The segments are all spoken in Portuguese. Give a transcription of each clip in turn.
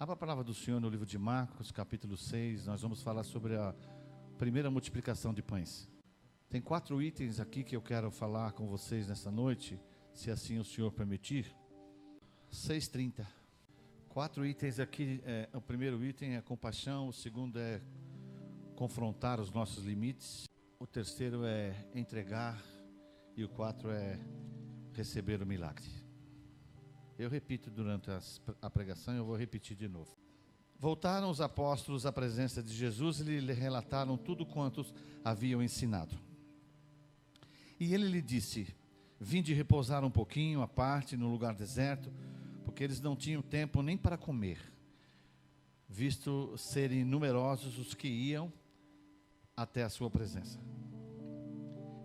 Abra a palavra do Senhor no livro de Marcos, capítulo 6. Nós vamos falar sobre a primeira multiplicação de pães. Tem 4 itens aqui que eu quero falar com vocês nessa noite, se assim o Senhor permitir. 6:30. 4 itens aqui. O primeiro item é compaixão, o segundo é confrontar os nossos limites, o terceiro é entregar e o 4 é receber o milagre. Eu repito durante a pregação, eu vou repetir de novo. Voltaram os apóstolos à presença de Jesus e lhe relataram tudo quanto haviam ensinado. E ele lhe disse: vinde repousar um pouquinho à parte no lugar deserto, porque eles não tinham tempo nem para comer, visto serem numerosos os que iam até a sua presença.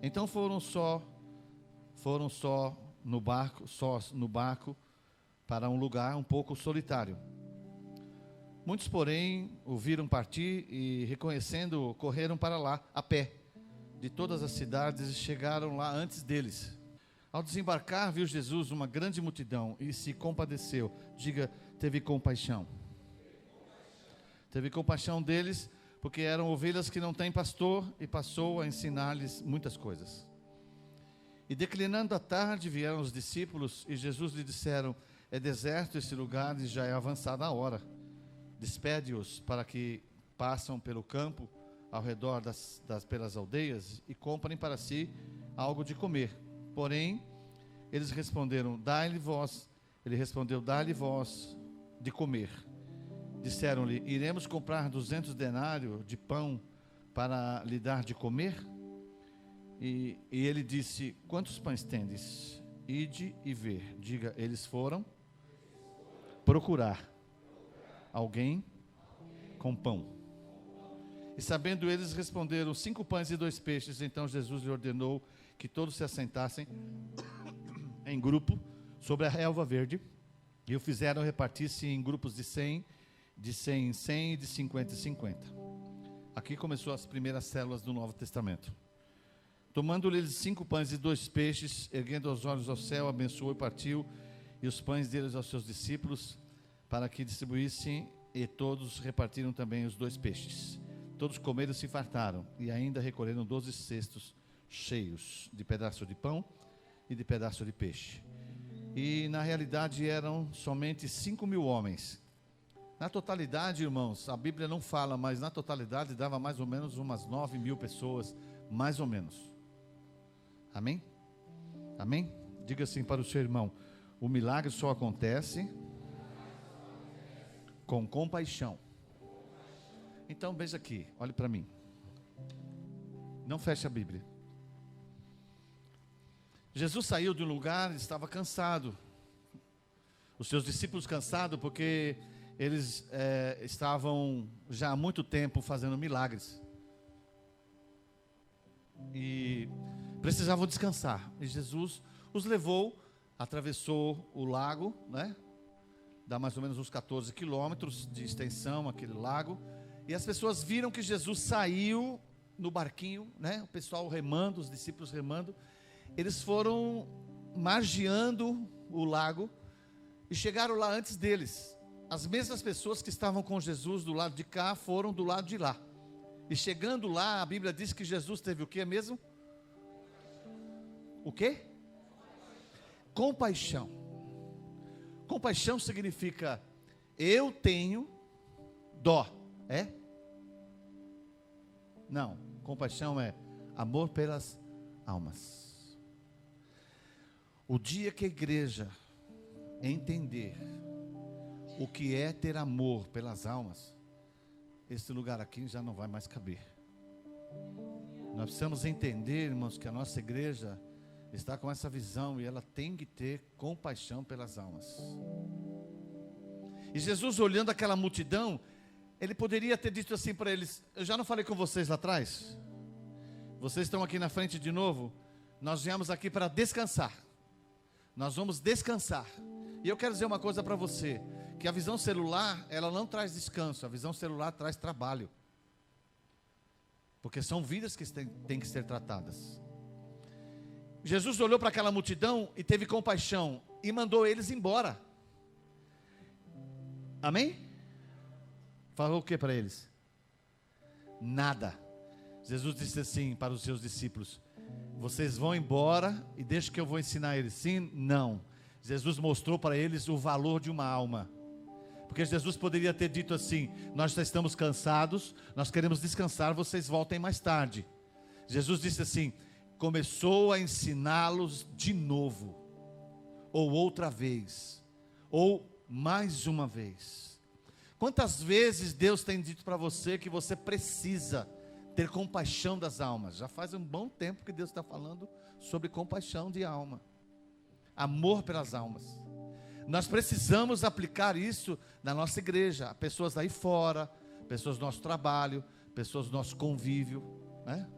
Então foram só no barco para um lugar um pouco solitário. Muitos, porém, o viram partir e, reconhecendo-o, correram para lá, a pé, de todas as cidades, e chegaram lá antes deles. Ao desembarcar, viu Jesus uma grande multidão e se compadeceu. Diga, teve compaixão. Teve compaixão deles, porque eram ovelhas que não têm pastor, e passou a ensinar-lhes muitas coisas. E declinando a tarde, vieram os discípulos, e Jesus lhe disseram: é deserto esse lugar e já é avançada a hora. Despede-os para que passem pelo campo, ao redor pelas aldeias, e comprem para si algo de comer. Porém, eles responderam: Ele respondeu: dai-lhe vós de comer. Disseram-lhe: iremos comprar 200 denários de pão para lhe dar de comer? E ele disse: quantos pães tendes? Ide e ver. Diga, eles foram procurar alguém com pão. E sabendo eles, responderam: 5 pães e 2 peixes. Então Jesus lhe ordenou que todos se assentassem em grupo sobre a relva verde, e o fizeram repartir-se em grupos de 100 em 100 e de 50 em 50. Aqui começou as primeiras células do Novo Testamento. Tomando-lhes 5 pães e 2 peixes, erguendo os olhos ao céu, abençoou e partiu, e os pães deles aos seus discípulos, para que distribuíssem, e todos repartiram também os 2 peixes. Todos comeram e se fartaram, e ainda recolheram 12 cestos cheios de pedaço de pão e de pedaço de peixe. E na realidade eram somente 5.000 homens. Na totalidade, irmãos, a Bíblia não fala, mas na totalidade dava mais ou menos umas 9.000 pessoas, mais ou menos. Amém? Amém? Diga assim para o seu irmão: o milagre só acontece com compaixão. Então veja aqui, olhe para mim. Não feche a Bíblia. Jesus saiu de um lugar, estava cansado. Os seus discípulos cansados, porque eles estavam já há muito tempo fazendo milagres. E precisavam descansar. E Jesus os levou, atravessou o lago, né? Dá mais ou menos uns 14 quilômetros de extensão aquele lago. E as pessoas viram que Jesus saiu no barquinho, né? O pessoal remando, os discípulos remando. Eles foram margeando o lago e chegaram lá antes deles. As mesmas pessoas que estavam com Jesus do lado de cá foram do lado de lá. E chegando lá, a Bíblia diz que Jesus teve o que mesmo? O quê? Compaixão. Compaixão significa eu tenho dó. É? Não. Compaixão é amor pelas almas. O dia que a igreja entender o que é ter amor pelas almas, esse lugar aqui já não vai mais caber. Nós precisamos entender, irmãos, que a nossa igreja está com essa visão e ela tem que ter compaixão pelas almas. E Jesus, olhando aquela multidão, ele poderia ter dito assim para eles: eu já não falei com vocês lá atrás? Vocês estão aqui na frente de novo? Nós viemos aqui para descansar. Nós vamos descansar. E eu quero dizer uma coisa para você, que a visão celular, ela não traz descanso, a visão celular traz trabalho. Porque são vidas que têm que ser tratadas. Jesus olhou para aquela multidão e teve compaixão e mandou eles embora. Amém? Falou o que para eles? Nada. Jesus disse assim para os seus discípulos: vocês vão embora e deixa que eu vou ensinar eles. Sim, não. Jesus mostrou para eles o valor de uma alma. Porque Jesus poderia ter dito assim: nós já estamos cansados, nós queremos descansar, vocês voltem mais tarde. Jesus disse assim: começou a ensiná-los de novo, ou outra vez, ou mais uma vez. Quantas vezes Deus tem dito para você que você precisa ter compaixão das almas? Já faz um bom tempo que Deus está falando sobre compaixão de alma, amor pelas almas. Nós precisamos aplicar isso na nossa igreja, pessoas aí fora, pessoas do nosso trabalho, pessoas do nosso convívio, né?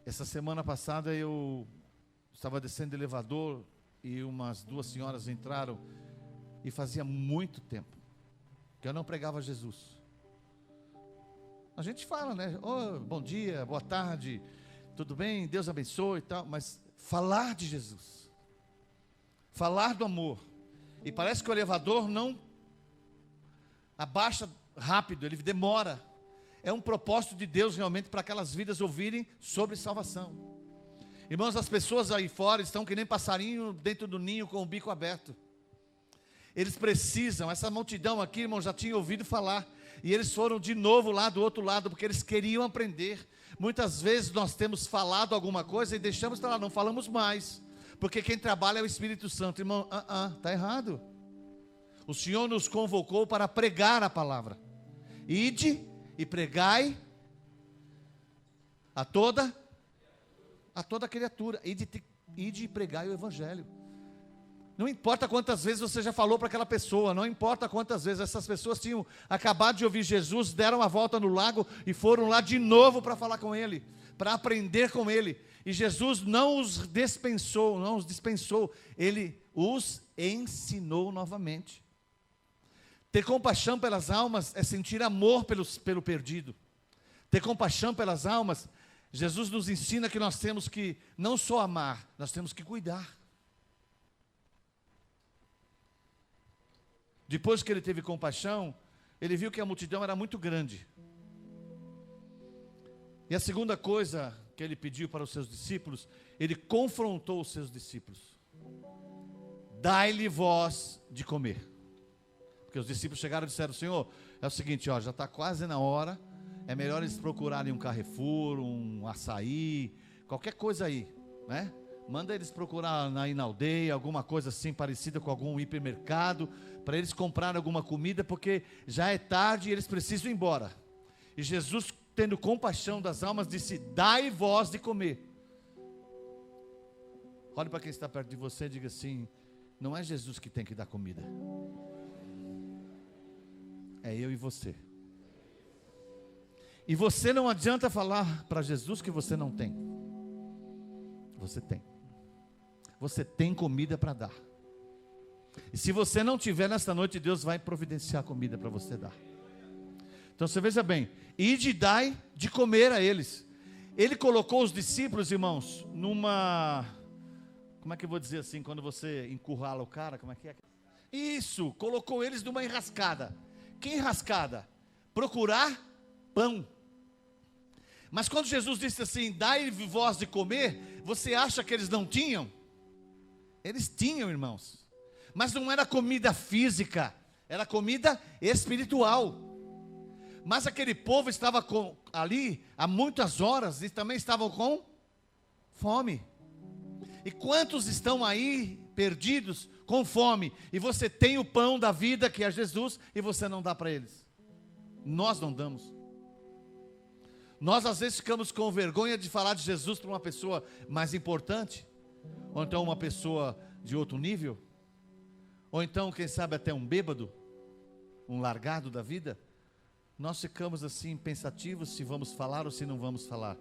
Essa semana passada eu estava descendo o elevador e umas 2 senhoras entraram, e fazia muito tempo que eu não pregava Jesus. A gente fala, né? Oh, bom dia, boa tarde, tudo bem, Deus abençoe e tal, mas falar de Jesus, falar do amor, e parece que o elevador não abaixa rápido, ele demora. É um propósito de Deus realmente para aquelas vidas ouvirem sobre salvação. Irmãos, as pessoas aí fora estão que nem passarinho dentro do ninho com o bico aberto. Eles precisam, essa multidão aqui, irmãos, já tinha ouvido falar, e eles foram de novo lá do outro lado, porque eles queriam aprender. Muitas vezes nós temos falado alguma coisa e deixamos para lá, não falamos mais, porque quem trabalha é o Espírito Santo. Irmão, está errado. O Senhor nos convocou para pregar a palavra. Ide e pregai a toda criatura. Ide e pregai o Evangelho. Não importa quantas vezes você já falou para aquela pessoa, não importa quantas vezes essas pessoas tinham acabado de ouvir Jesus, deram a volta no lago e foram lá de novo para falar com Ele, para aprender com Ele. E Jesus não os dispensou, Ele os ensinou novamente. Ter compaixão pelas almas é sentir amor pelo perdido. Ter compaixão pelas almas, Jesus nos ensina que nós temos que não só amar, nós temos que cuidar. Depois que ele teve compaixão, ele viu que a multidão era muito grande. E a segunda coisa que ele pediu para os seus discípulos, ele confrontou os seus discípulos: dai-lhe vós de comer. Porque os discípulos chegaram e disseram: Senhor, é o seguinte, já está quase na hora, é melhor eles procurarem um Carrefour, um açaí, qualquer coisa aí, né? Manda eles procurar aí na aldeia, alguma coisa assim parecida com algum hipermercado, para eles comprarem alguma comida, porque já é tarde e eles precisam ir embora. E Jesus, tendo compaixão das almas, disse: dai vós de comer. Olhe para quem está perto de você e diga assim: não é Jesus que tem que dar comida, é eu e você. E você não adianta falar para Jesus que você não tem. Você tem. Você tem comida para dar. E se você não tiver nesta noite, Deus vai providenciar comida para você dar. Então você veja bem: ide e dai de comer a eles. Ele colocou os discípulos, irmãos, numa... Como é que eu vou dizer assim, quando você encurrala o cara, como é que é? Isso, colocou eles numa enrascada. Que enrascada? Procurar pão. Mas quando Jesus disse assim: dai vós de comer, você acha que eles não tinham? Eles tinham, irmãos, mas não era comida física, era comida espiritual. Mas aquele povo estava ali há muitas horas e também estavam com fome. E quantos estão aí perdidos com fome, e você tem o pão da vida que é Jesus, e você não dá para eles? Nós não damos. Nós às vezes ficamos com vergonha de falar de Jesus para uma pessoa mais importante, ou então uma pessoa de outro nível, ou então quem sabe até um bêbado, um largado da vida. Nós ficamos assim pensativos se vamos falar ou se não vamos falar.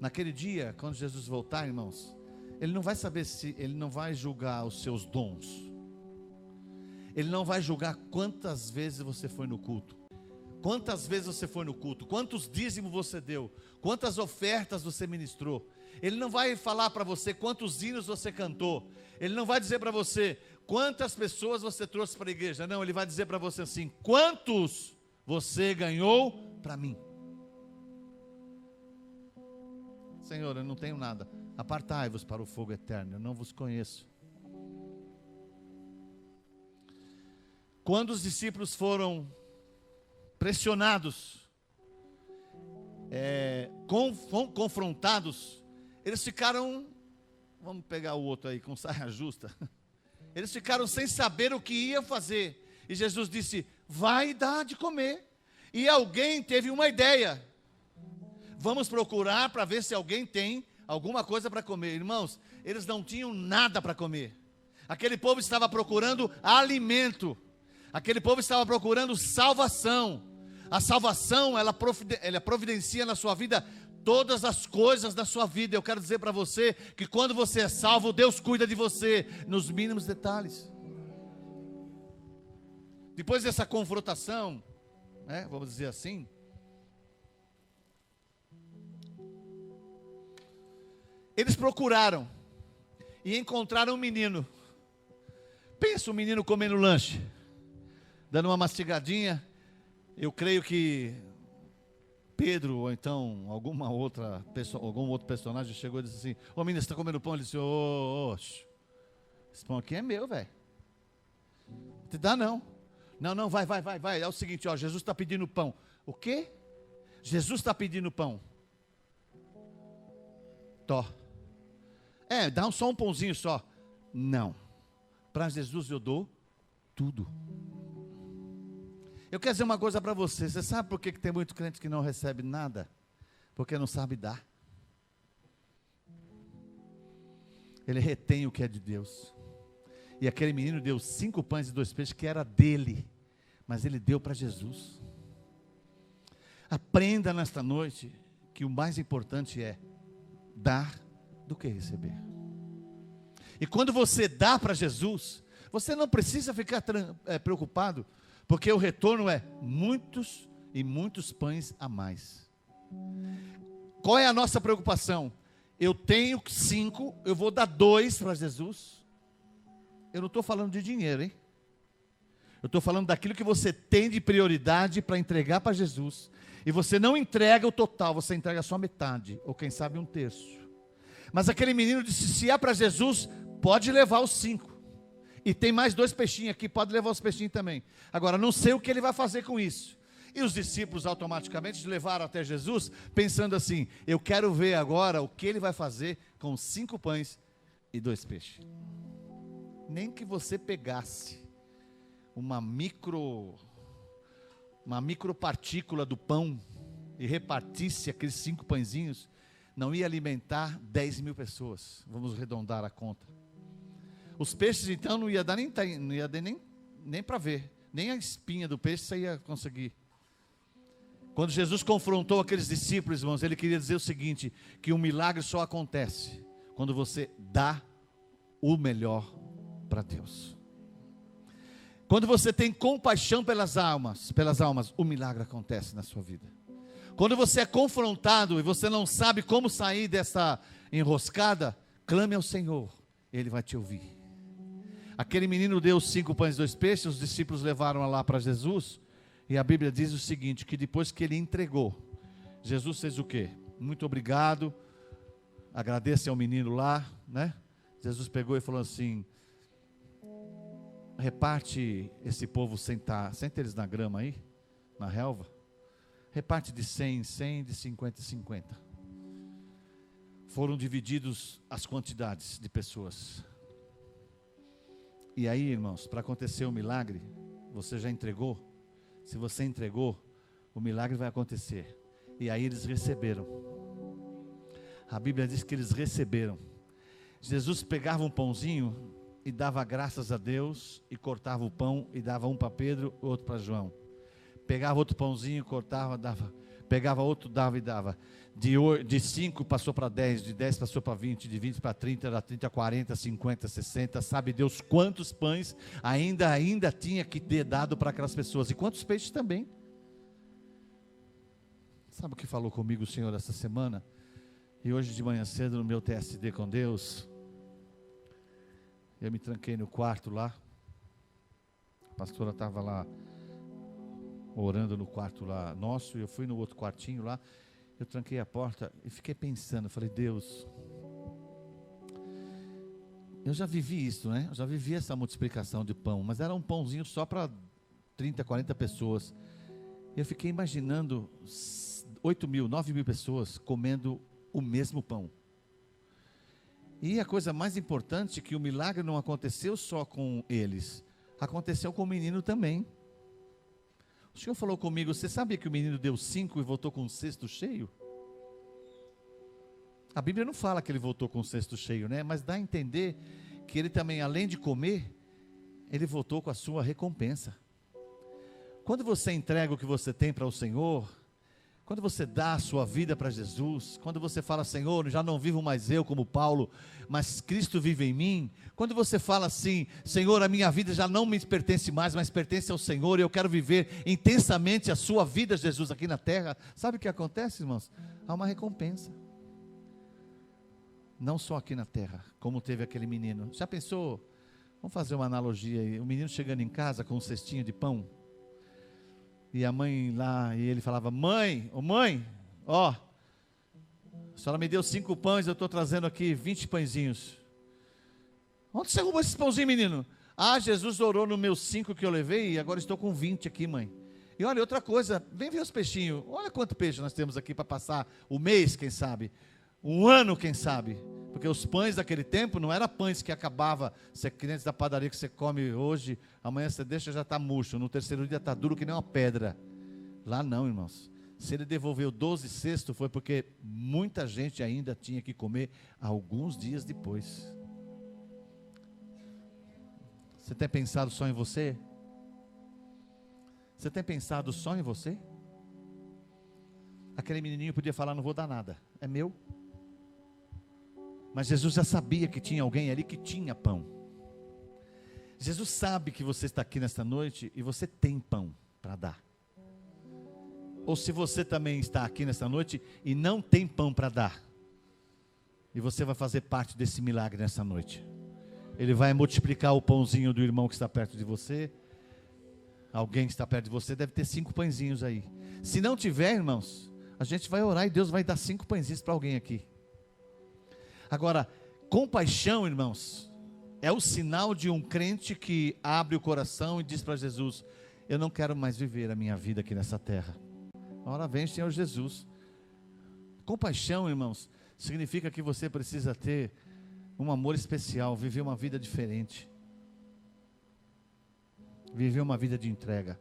Naquele dia, quando Jesus voltar, irmãos, Ele não vai saber Ele não vai julgar os seus dons, Ele não vai julgar quantas vezes você foi no culto, quantas vezes você foi no culto, quantos dízimos você deu, quantas ofertas você ministrou. Ele não vai falar para você quantos hinos você cantou. Ele não vai dizer para você quantas pessoas você trouxe para a igreja. Não, ele vai dizer para você assim: quantos você ganhou para mim? Senhor, eu não tenho nada. Apartai-vos para o fogo eterno, eu não vos conheço. Quando os discípulos foram pressionados, confrontados, eles ficaram, vamos pegar o outro aí com saia justa, eles ficaram sem saber o que ia fazer, e Jesus disse: vai dar de comer. E alguém teve uma ideia: vamos procurar para ver se alguém tem alguma coisa para comer. Irmãos, eles não tinham nada para comer. Aquele povo estava procurando alimento, aquele povo estava procurando salvação. A salvação, ela providencia na sua vida todas as coisas da sua vida. Eu quero dizer para você que quando você é salvo, Deus cuida de você nos mínimos detalhes. Depois dessa confrontação, vamos dizer assim, eles procuraram e encontraram um menino. Pensa um menino comendo lanche, dando uma mastigadinha. Eu creio que Pedro, ou então algum outro personagem chegou e disse assim: ô menino, você está comendo pão? Ele disse: esse pão aqui é meu, velho. Não te dá não. Não, vai. É o seguinte, Jesus está pedindo pão. O quê? Jesus está pedindo pão. Tó. Dá só um pãozinho só. Não. Para Jesus eu dou tudo. Eu quero dizer uma coisa para você. Você sabe por que tem muito crente que não recebe nada? Porque não sabe dar. Ele retém o que é de Deus. E aquele menino deu 5 pães e 2 peixes que era dele, mas ele deu para Jesus. Aprenda nesta noite que o mais importante é dar do que receber. E quando você dá para Jesus, você não precisa ficar preocupado, porque o retorno é muitos e muitos pães a mais. Qual é a nossa preocupação? Eu tenho 5, eu vou dar 2 para Jesus. Eu não estou falando de dinheiro, hein? Eu estou falando daquilo que você tem de prioridade para entregar para Jesus. E você não entrega o total, você entrega só metade, ou quem sabe 1/3. Mas aquele menino disse: se é para Jesus, pode levar os 5. E tem mais 2 peixinhos aqui, pode levar os peixinhos também. Agora, não sei o que ele vai fazer com isso. E os discípulos automaticamente levaram até Jesus, pensando assim: eu quero ver agora o que ele vai fazer com 5 pães e 2 peixes. Nem que você pegasse uma micropartícula do pão e repartisse aqueles 5 pãezinhos, não ia alimentar 10.000 pessoas. Vamos arredondar a conta. Os peixes então não ia dar nem para ver, nem a espinha do peixe você ia conseguir. Quando Jesus confrontou aqueles discípulos, irmãos, ele queria dizer o seguinte: que um milagre só acontece quando você dá o melhor para Deus. Quando você tem compaixão pelas almas, o milagre acontece na sua vida. Quando você é confrontado e você não sabe como sair dessa enroscada, clame ao Senhor, Ele vai te ouvir. Aquele menino deu 5 pães e 2 peixes, os discípulos levaram lá para Jesus, e a Bíblia diz o seguinte, que depois que ele entregou, Jesus fez o quê? Muito obrigado, agradece ao menino lá, né? Jesus pegou e falou assim: reparte esse povo, senta eles na grama aí, na relva, reparte de 100 de 50. Foram divididos as quantidades de pessoas. E aí, irmãos, para acontecer o milagre, você já entregou? Se você entregou, o milagre vai acontecer. E aí eles receberam. A Bíblia diz que eles receberam. Jesus pegava um pãozinho e dava graças a Deus, e cortava o pão e dava um para Pedro, outro para João. Pegava outro pãozinho, cortava, dava. Pegava outro, dava e dava. De 5 passou para 10, de 10 passou para 20, de 20 para 30, da 30 a 40, 50, 60. Sabe Deus quantos pães ainda tinha que ter dado para aquelas pessoas. E quantos peixes também. Sabe o que falou comigo o Senhor essa semana? E hoje de manhã cedo no meu TSD com Deus, eu me tranquei no quarto lá. A pastora estava lá orando no quarto lá nosso, e eu fui no outro quartinho lá, eu tranquei a porta e fiquei pensando, falei, Deus, eu já vivi isso, né? Eu já vivi essa multiplicação de pão, mas era um pãozinho só para 30, 40 pessoas. Eu fiquei imaginando 8 mil, 9 mil pessoas comendo o mesmo pão. E a coisa mais importante é que o milagre não aconteceu só com eles, aconteceu com o menino também. O Senhor falou comigo, você sabia que o menino deu 5 e voltou com um cesto cheio? A Bíblia não fala que ele voltou com um cesto cheio, né? Mas dá a entender que ele também, além de comer, ele voltou com a sua recompensa. Quando você entrega o que você tem para o Senhor, quando você dá a sua vida para Jesus, quando você fala, Senhor, já não vivo mais eu como Paulo, mas Cristo vive em mim. Quando você fala assim, Senhor, a minha vida já não me pertence mais, mas pertence ao Senhor, e eu quero viver intensamente a sua vida, Jesus, aqui na terra. Sabe o que acontece, irmãos? Há uma recompensa. Não só aqui na terra, como teve aquele menino. Já pensou? Vamos fazer uma analogia aí. O menino chegando em casa com um cestinho de pão, e a mãe lá, e ele falava, mãe, ó, a senhora me deu 5 pães, eu estou trazendo aqui 20 pãezinhos. Onde você arrumou esses pãozinhos, menino? Ah, Jesus orou nos meus 5 que eu levei, e agora estou com 20 aqui, mãe. E olha, outra coisa, vem ver os peixinhos, olha quanto peixe nós temos aqui para passar o mês, quem sabe, um ano, quem sabe, porque os pães daquele tempo não eram pães que acabava, você clientes da padaria que você come hoje, amanhã você deixa, já está murcho, no terceiro dia está duro que nem uma pedra. Lá não, irmãos. Se ele devolveu 12 cestos, foi porque muita gente ainda tinha que comer alguns dias depois. Você tem pensado só em você? Você tem pensado só em você? Aquele menininho podia falar, não vou dar nada, é meu. Mas Jesus já sabia que tinha alguém ali que tinha pão. Jesus sabe que você está aqui nesta noite e você tem pão para dar. Ou se você também está aqui nesta noite e não tem pão para dar, e você vai fazer parte desse milagre nessa noite. Ele vai multiplicar o pãozinho do irmão que está perto de você. Alguém que está perto de você deve ter 5 pãezinhos aí. Se não tiver, irmãos, a gente vai orar e Deus vai dar 5 pãezinhos para alguém aqui. Agora, compaixão, irmãos, é o sinal de um crente que abre o coração e diz para Jesus, eu não quero mais viver a minha vida aqui nessa terra. Ora vem, Senhor Jesus. Compaixão, irmãos, significa que você precisa ter um amor especial, viver uma vida diferente. Viver uma vida de entrega.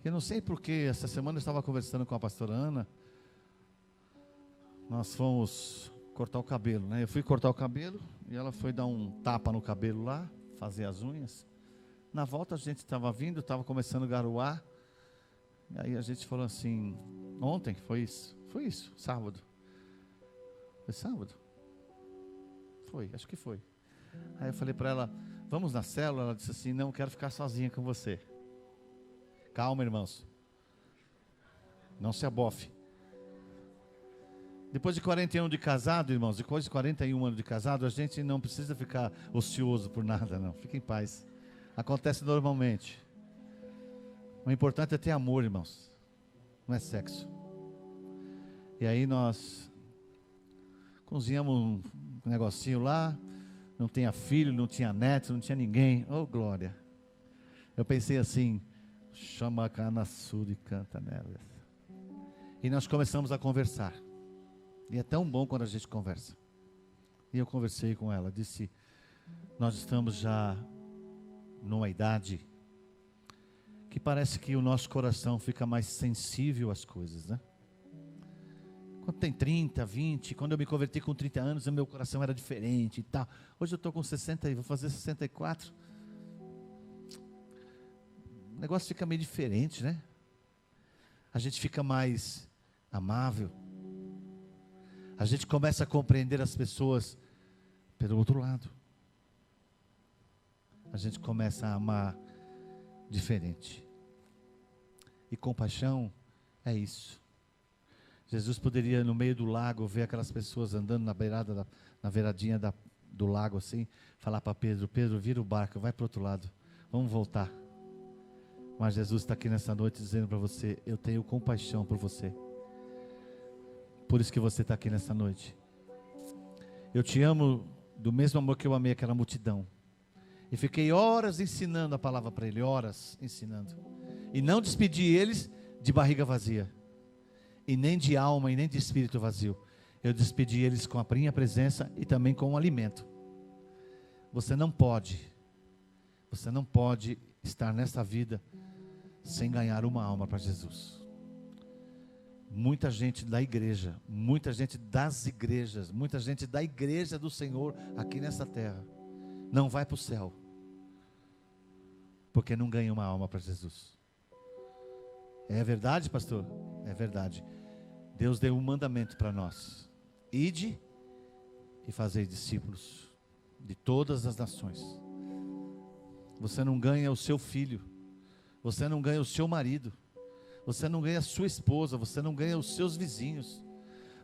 Eu não sei porque, essa semana eu estava conversando com a pastora Ana. Nós fomos cortar o cabelo, né? Eu fui cortar o cabelo e ela foi dar um tapa no cabelo lá, fazer as unhas. Na volta a gente estava vindo, estava começando a garoar. E aí a gente falou assim, ontem foi isso, sábado. Foi sábado? Foi, acho que foi. Aí eu falei para ela, vamos na célula? Ela disse assim, não, quero ficar sozinha com você. Calma, irmãos. Não se abofe. Depois de 41 de casado, irmãos, depois de 41 anos de casado, a gente não precisa ficar ocioso por nada, não. Fique em paz. Acontece normalmente. O importante é ter amor, irmãos. Não é sexo. E aí nós cozinhamos um negocinho lá. Não tinha filho, não tinha neto, não tinha ninguém. Oh, glória. Eu pensei assim, chama a cana sul e canta nelas. E nós começamos a conversar. E é tão bom quando a gente conversa. E eu conversei com ela, disse, nós estamos já numa idade que parece que o nosso coração fica mais sensível às coisas, né? Quando tem 30, 20, quando eu me converti com 30 anos, o meu coração era diferente e tal. Hoje eu estou com 60 e vou fazer 64. O negócio fica meio diferente, né? A gente fica mais amável. A gente começa a compreender as pessoas pelo outro lado. A gente começa a amar diferente. E compaixão é isso. Jesus poderia, no meio do lago, ver aquelas pessoas andando na beirada, na beiradinha do lago assim, falar para Pedro, Pedro, vira o barco, vai para o outro lado. Vamos voltar. Mas Jesus está aqui nessa noite dizendo para você: eu tenho compaixão por você. Por isso que você está aqui nessa noite. Eu te amo do mesmo amor que eu amei aquela multidão. E fiquei horas ensinando a palavra para ele, horas ensinando. E não despedi eles de barriga vazia. E nem de alma e nem de espírito vazio. Eu despedi eles com a minha presença e também com o alimento. Você não pode estar nessa vida sem ganhar uma alma para Jesus. Muita gente da igreja, muita gente das igrejas, muita gente da igreja do Senhor aqui nessa terra não vai para o céu porque não ganha uma alma para Jesus. É verdade, pastor? É verdade. Deus deu um mandamento para nós: ide e fazei discípulos de todas as nações. Você não ganha o seu filho, você não ganha o seu marido, você não ganha a sua esposa, você não ganha os seus vizinhos,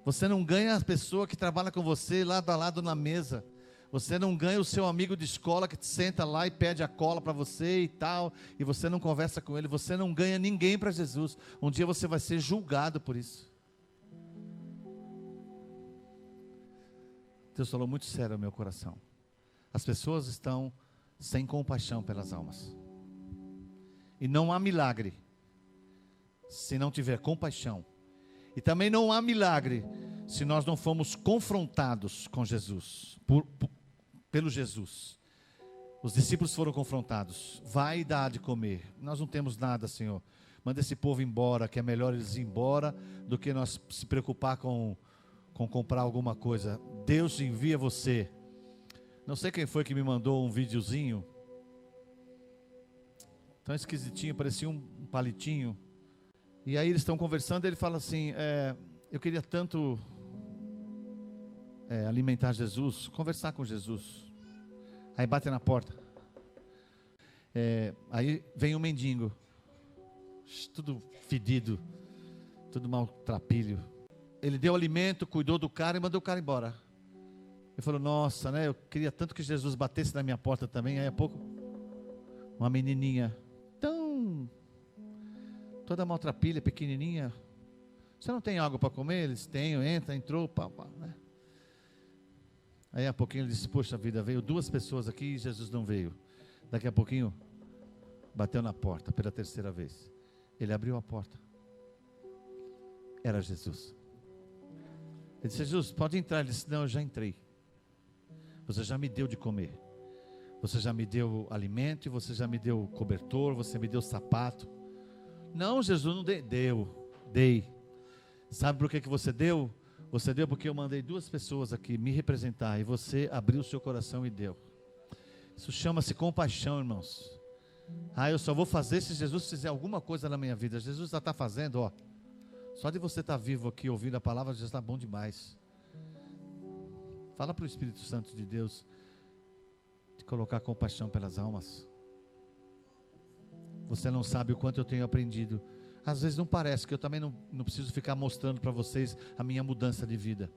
você não ganha a pessoa que trabalha com você lado a lado na mesa, você não ganha o seu amigo de escola que senta lá e pede a cola para você e tal, e você não conversa com ele. Você não ganha ninguém para Jesus. Um dia você vai ser julgado por isso. Deus falou muito sério ao meu coração. As pessoas estão sem compaixão pelas almas. E não há milagre se não tiver compaixão. E também não há milagre se nós não formos confrontados com Jesus, pelo Jesus. Os discípulos foram confrontados: vai dar de comer. Nós não temos nada, Senhor. Manda esse povo embora, que é melhor eles ir embora do que nós se preocupar com comprar alguma coisa. Deus envia você. Não sei quem foi que me mandou um videozinho tão esquisitinho, parecia um palitinho. E aí eles estão conversando e ele fala assim: eu queria tanto alimentar Jesus, conversar com Jesus. Aí bate na porta. Aí vem um mendigo, tudo fedido, tudo maltrapilho. Ele deu alimento, cuidou do cara e mandou o cara embora. Ele falou: nossa, né? Eu queria tanto que Jesus batesse na minha porta também. Aí a pouco, uma menininha, toda maltrapilha, pequenininha: você não tem algo para comer? Eles têm, entrou, pá, né? Aí a pouquinho ele disse: poxa vida, veio 2 pessoas aqui e Jesus não veio. Daqui a pouquinho, bateu na porta pela 3ª vez. Ele abriu a porta. Era Jesus. Ele disse: Jesus, pode entrar. Ele disse: não, eu já entrei. Você já me deu de comer. Você já me deu alimento, e você já me deu cobertor, você me deu sapato. Não, Jesus, não dei. Sabe por que você deu? Você deu porque eu mandei 2 pessoas aqui me representar, e você abriu o seu coração e deu. Isso chama-se compaixão, irmãos. Eu só vou fazer se Jesus fizer alguma coisa na minha vida. Jesus já está fazendo, ó. Só de você estar vivo aqui ouvindo a palavra já está bom demais. Fala para o Espírito Santo de Deus de colocar compaixão pelas almas. Você não sabe o quanto eu tenho aprendido. Às vezes não parece, que eu também não preciso ficar mostrando para vocês a minha mudança de vida.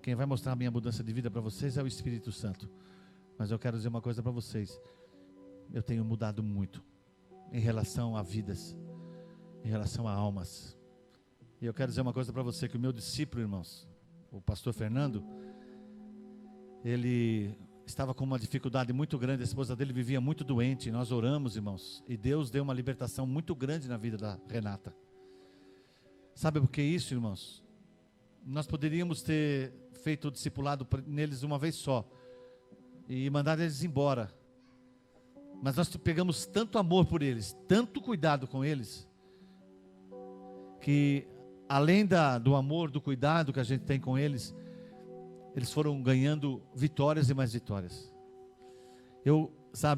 Quem vai mostrar a minha mudança de vida para vocês é o Espírito Santo. Mas eu quero dizer uma coisa para vocês: eu tenho mudado muito em relação a vidas, em relação a almas. E eu quero dizer uma coisa para você, que o meu discípulo, irmãos, o pastor Fernando, ele estava com uma dificuldade muito grande. A esposa dele vivia muito doente. Nós oramos, irmãos, e Deus deu uma libertação muito grande na vida da Renata. Sabe por que isso, irmãos? Nós poderíamos ter feito o discipulado neles uma vez só e mandado eles embora. Mas nós pegamos tanto amor por eles, tanto cuidado com eles, que além do amor, do cuidado que a gente tem com eles, eles foram ganhando vitórias e mais vitórias.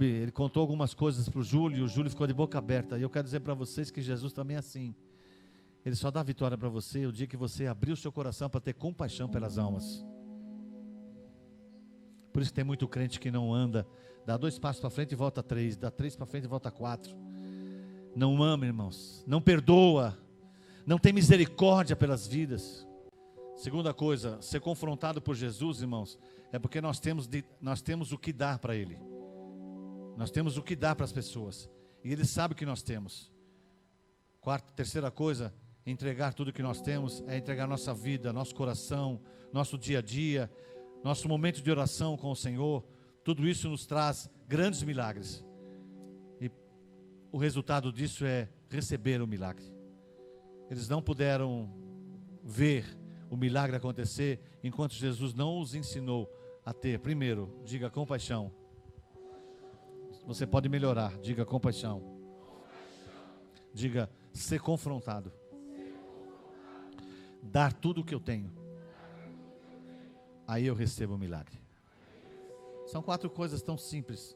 Ele contou algumas coisas para o Júlio, e o Júlio ficou de boca aberta. E eu quero dizer para vocês que Jesus também é assim. Ele só dá vitória para você o dia que você abrir o seu coração para ter compaixão pelas almas. Por isso que tem muito crente que não anda, dá 2 passos para frente e volta 3, dá 3 para frente e volta 4. Não ama, irmãos, não perdoa, não tem misericórdia pelas vidas. Segunda coisa, ser confrontado por Jesus, irmãos, é porque nós temos o que dar para Ele. Nós temos o que dar para as pessoas. E Ele sabe o que nós temos. Terceira coisa, entregar tudo o que nós temos, é entregar nossa vida, nosso coração, nosso dia a dia, nosso momento de oração com o Senhor. Tudo isso nos traz grandes milagres. E o resultado disso é receber o milagre. Eles não puderam ver o milagre acontecer enquanto Jesus não os ensinou a ter, primeiro, diga compaixão. Você pode melhorar, diga compaixão. Diga ser confrontado. Dar tudo o que eu tenho. Aí eu recebo o milagre. São 4 coisas tão simples: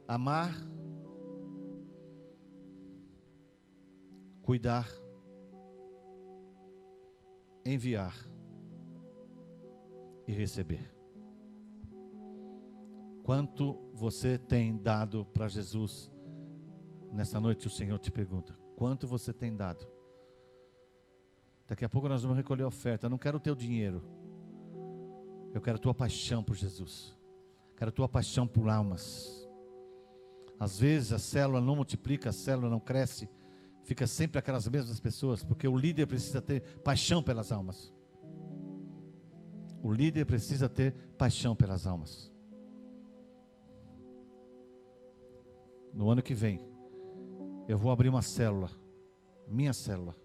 amar, cuidar, enviar e receber. Quanto você tem dado para Jesus? Nessa noite o Senhor te pergunta: quanto você tem dado? Daqui a pouco nós vamos recolher a oferta. Eu não quero o teu dinheiro. Eu quero a tua paixão por Jesus. Quero a tua paixão por almas. Às vezes a célula não multiplica, a célula não cresce. Fica sempre aquelas mesmas pessoas, porque o líder precisa ter paixão pelas almas. O líder precisa ter paixão pelas almas. No ano que vem, eu vou abrir uma célula, minha célula.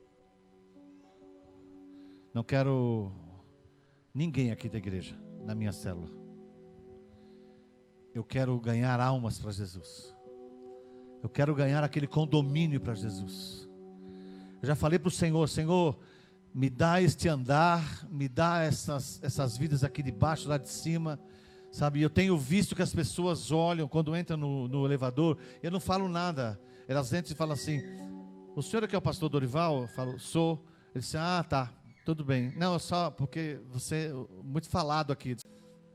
Não quero ninguém aqui da igreja, na minha célula. Eu quero ganhar almas para Jesus. Eu quero ganhar aquele condomínio para Jesus. Eu já falei para o Senhor: Senhor, me dá este andar, me dá essas vidas aqui de baixo, lá de cima. Sabe, eu tenho visto que as pessoas olham quando entram no elevador. Eu não falo nada. Elas entram e falam assim: o senhor é que é o pastor Dorival? Eu falo: sou. Ele disse: ah, tá, tudo bem. Não, é só porque você é muito falado aqui.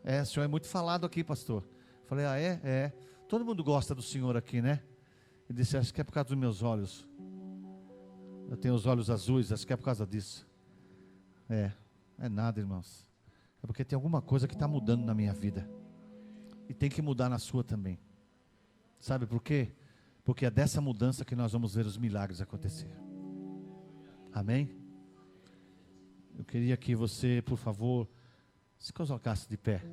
O senhor é muito falado aqui, pastor. Eu falei: ah, é? É. Todo mundo gosta do senhor aqui, né? Ele disse: acho que é por causa dos meus olhos. Eu tenho os olhos azuis, acho que é por causa disso. É nada, irmãos. É porque tem alguma coisa que está mudando na minha vida. E tem que mudar na sua também. Sabe por quê? Porque é dessa mudança que nós vamos ver os milagres acontecer. Amém? Eu queria que você, por favor, se colocasse de pé.